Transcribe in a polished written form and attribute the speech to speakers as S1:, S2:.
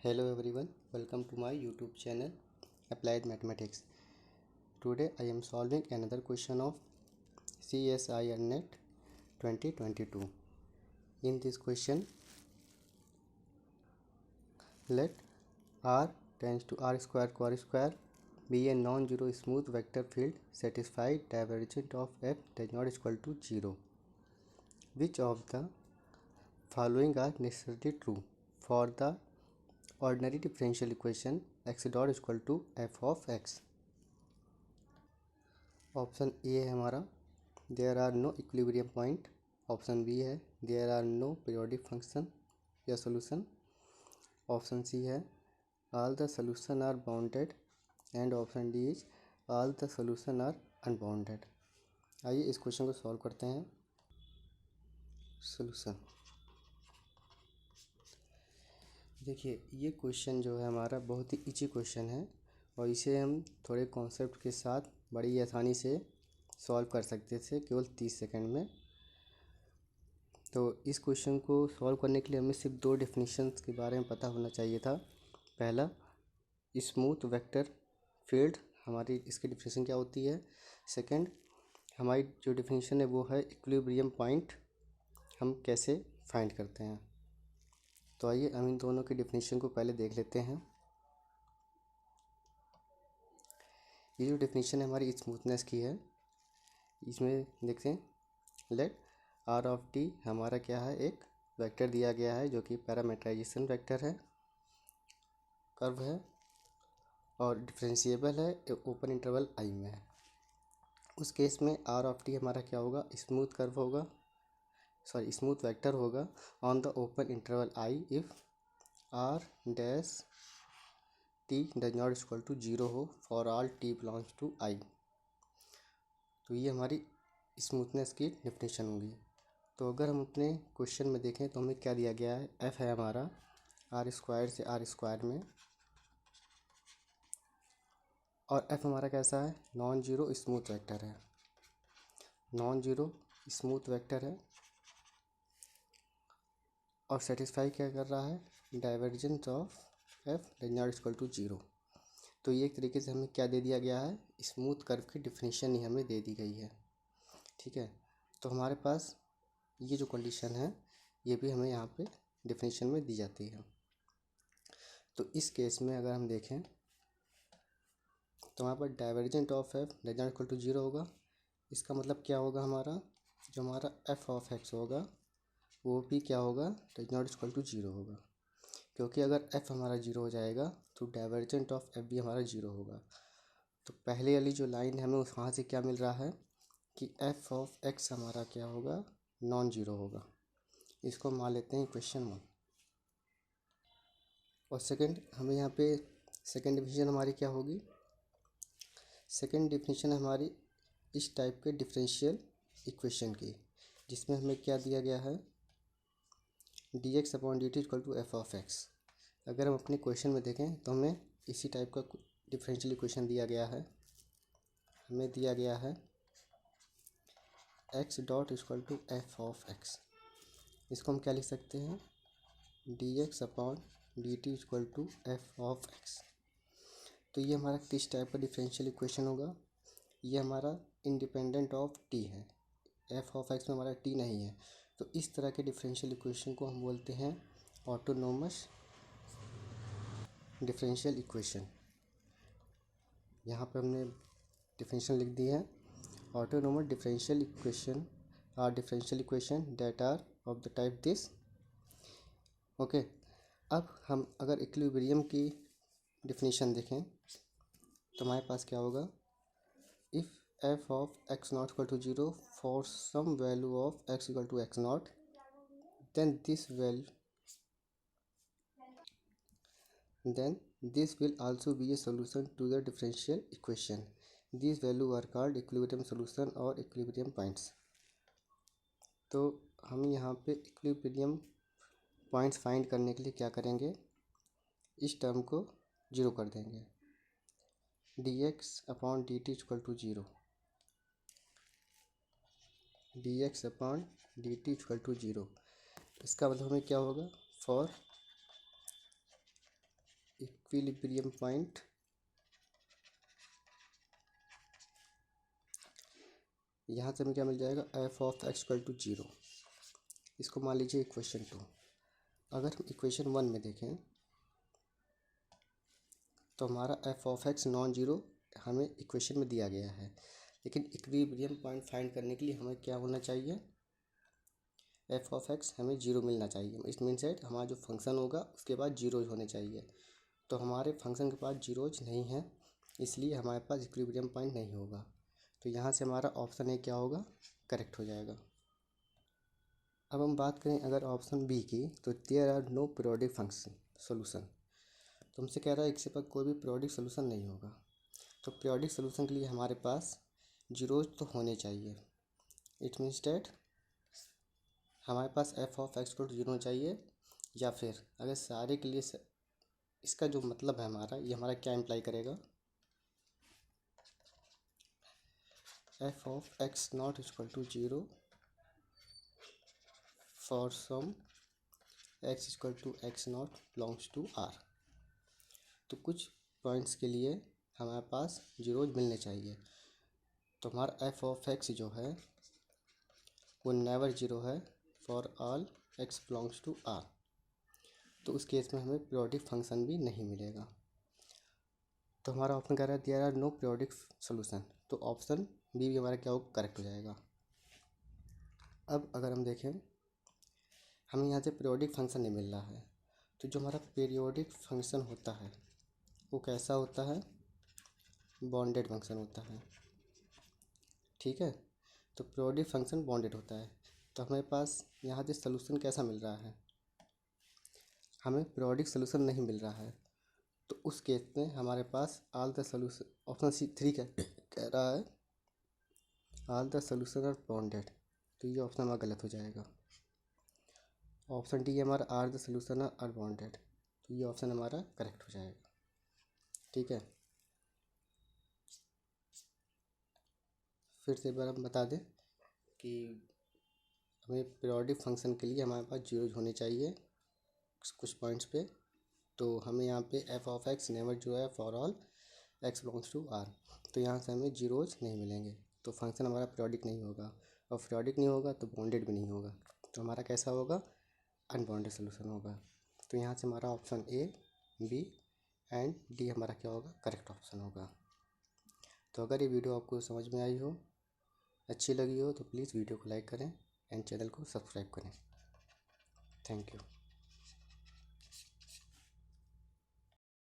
S1: Hello everyone, welcome to my YouTube channel Applied Mathematics. Today I am solving another question of CSIR NET 2022. In this question, let R tends to R square core square be a non-zero smooth vector field satisfied divergent of f does not equal to 0. Which of the following are necessarily true for the ordinary differential equation x dot is equal to f of x? Option A है हमारा there are no equilibrium point, option B है there are no periodic function या solution, option C है all the solution are bounded and option D is all the solution are unbounded. आइए इस question को solve करते हैं। Solution देखिए, ये क्वेश्चन जो है हमारा बहुत ही इजी क्वेश्चन है और इसे हम थोड़े कॉन्सेप्ट के साथ बड़ी आसानी से सॉल्व कर सकते थे केवल 30 सेकंड में। तो इस क्वेश्चन को सॉल्व करने के लिए हमें सिर्फ दो डेफिनेशंस के बारे में पता होना चाहिए था। पहला, स्मूथ वेक्टर फील्ड, हमारी इसकी डेफिनेशन क्या होती है। सेकंड, हमारी जो डेफिनेशन है वो है इक्विलिब्रियम पॉइंट हम कैसे फाइंड करते हैं। तो आइए हम इन दोनों की डेफिनेशन को पहले देख लेते हैं। ये जो डेफिनेशन है हमारी स्मूथनेस की है, इसमें देखते हैं लेट आर ऑफ टी हमारा क्या है, एक वेक्टर दिया गया है जो कि पैरामीटराइजेशन वेक्टर है, कर्व है और डिफरेंशिएबल है, ओपन इंटरवल आई में है। उस केस में आर ऑफ टी हमारा क्या होगा, स्मूथ कर्व होगा, सॉरी स्मूथ वेक्टर होगा on the open interval I if R dash T does not equal to 0 हो for all T belongs to I. तो ये हमारी स्मूथनेस की डेफिनेशन होगी। तो अगर हम अपने क्वेश्चन में देखें तो हमें क्या दिया गया है, एफ है हमारा आर स्क्वायर से आर स्क्वायर में, और एफ हमारा कैसा है, नॉन जीरो स्मूथ वेक्टर है, नॉन जीरो स्मूथ वेक्टर है और सेटिस्फाई क्या कर रहा है, divergence of F does not equal to 0। तो ये एक तरीके से हमें क्या दे दिया गया है, स्मूथ कर्व की डेफिनेशन ही हमें दे दी गई है। ठीक है, तो हमारे पास ये जो कंडीशन है ये भी हमें यहाँ पे डेफिनेशन में दी जाती है। तो इस केस में अगर हम देखें तो हमारे पास divergent of F does not equal to 0 होगा। इसका मतलब क्या होगा, हमारा जो हमारा एफ ऑफ एक्स होगा वो भी क्या होगा, डज नॉट इक्वल टू 0 होगा, क्योंकि अगर एफ हमारा 0 हो जाएगा तो डाइवर्जेंट ऑफ एफ भी हमारा 0 होगा। तो पहले वाली जो लाइन है हमें उस वहाँ से क्या मिल रहा है कि एफ ऑफ एक्स हमारा क्या होगा, नॉन जीरो होगा। इसको मान लेते हैं क्वेश्चन 1। और सेकंड, हमें यहाँ पे सेकंड डिफिनेशन हमारी क्या होगी, सेकंड डिफिनेशन हमारी इस टाइप के डिफरेंशियल इक्वेशन की, जिसमें हमें क्या दिया गया है, D X upon D T equal to F of X. अगर हम अपने क्वेश्चन में देखें तो हमें इसी टाइप का डिफरेंशियल इक्वेशन दिया गया है। हमें दिया गया है X dot equal to F of X. इसको हम क्या लिख सकते हैं, D X upon D T equal to F of X. तो ये हमारा किस टाइप का डिफरेंशियल इक्वेशन होगा, ये हमारा इंडिपेंडेंट ऑफ टी है, एफ ऑफ एक्स में हमारा टी नहीं है। तो इस तरह के डिफरेंशियल इक्वेशन को हम बोलते हैं ऑटोनोमस डिफरेंशियल इक्वेशन। यहाँ पर हमने डिफरेंशियल लिख दी है, autonomous differential equation are differential equation that are of the type this. Okay, अब हम अगर इक्विलिब्रियम की डिफिनीशन देखें तो हमारे पास क्या होगा, if F of X not equal to 0 for some value of X equal to X not then this will also be a solution to the differential equation. These values are called equilibrium solution और equilibrium points। तो हम यहाँ पे equilibrium points find करने के लिए क्या करेंगे, इस टर्म को 0 कर देंगे, D X upon D T equal to 0, D X upon D T equal to 0। इसका मतलब हमें क्या होगा, फॉर इक्विलिब्रियम पॉइंट यहाँ से हमें क्या मिल जाएगा, F of X equal to 0। इसको मान लीजिए इक्वेशन 2। अगर हम इक्वेशन 1 में देखें तो हमारा F of x non zero हमें इक्वेशन में दिया गया है, लेकिन इक्विलिब्रियम पॉइंट फाइंड करने के लिए हमें क्या होना चाहिए, एफ ऑफ एक्स हमें जीरो मिलना चाहिए। इस मीन सेट हमारा जो फंक्शन होगा उसके बाद जीरोज होने चाहिए। तो हमारे फंक्शन के पास जीरोज नहीं है, इसलिए हमारे पास इक्विलिब्रियम पॉइंट नहीं होगा। तो यहाँ से हमारा ऑप्शन ए क्या होगा, करेक्ट हो जाएगा। अब हम बात करें अगर ऑप्शन बी की, तो there are no periodic function solution. तो हमसे कह रहा है इसके पास कोई भी पीरियोडिक सोल्यूशन नहीं होगा। तो पीरियोडिक सोल्यूशन के लिए हमारे पास जीरोज तो होने चाहिए। इट मीन्स डैट हमारे पास एफ ऑफ एक्स को जीरो चाहिए, या फिर अगर सारे के लिए इसका जो मतलब है हमारा, ये हमारा क्या इम्प्लाई करेगा, F of X not equal to zero for some X equal to X not belongs to R. तो कुछ पॉइंट्स के लिए हमारे पास जीरोज मिलने चाहिए। तो हमारा एफ ऑफ एक्स जो है वो नेवर जीरो है for all X belongs to R. तो उस केस में हमें पीरियोडिक फंक्शन भी नहीं मिलेगा। तो हमारा ऑप्शन कह रहा है there are no periodic solution. तो ऑप्शन बी भी हमारा क्या होगा, करेक्ट हो जाएगा। अब अगर हम देखें हमें यहाँ से पीरियोडिक फंक्शन नहीं मिल रहा है, तो जो हमारा पीरियोडिक फंक्शन होता है वो कैसा होता है, बॉन्डेड फंक्शन होता है। ठीक है, तो पीरियोडिक फंक्शन बॉन्डेड होता है। तो हमारे पास यहाँ से सोल्यूशन कैसा मिल रहा है, हमें पीरियोडिक सोल्यूशन नहीं मिल रहा है। तो उस केस में हमारे पास all the solution, option C 3 कह रहा है all the solution are bounded. तो ये ऑप्शन हमारा गलत हो जाएगा। ऑप्शन डी हमारा are the solution are bounded. तो ये ऑप्शन हमारा करेक्ट हो जाएगा। ठीक है, फिर से एक बार हम बता दें कि हमें पीरियोडिक फंक्शन के लिए हमारे पास जीरोज होने चाहिए कुछ पॉइंट्स पे। तो हमें यहाँ पे एफ ऑफ एक्स नेवर जो है for all X belongs to R. तो यहाँ से हमें जीरोज नहीं मिलेंगे, तो फंक्शन हमारा पीरियोडिक नहीं होगा, और पीरियोडिक नहीं होगा तो बॉन्डेड भी नहीं होगा। तो हमारा कैसा होगा, अनबॉन्डेड सोल्यूशन होगा। तो यहाँ से हमारा option A, B and D हमारा क्या होगा, करेक्ट ऑप्शन होगा। तो अगर ये वीडियो आपको समझ में आई हो, अच्छी लगी हो, तो प्लीज़ वीडियो को लाइक करें एंड चैनल को सब्सक्राइब करें। Thank you.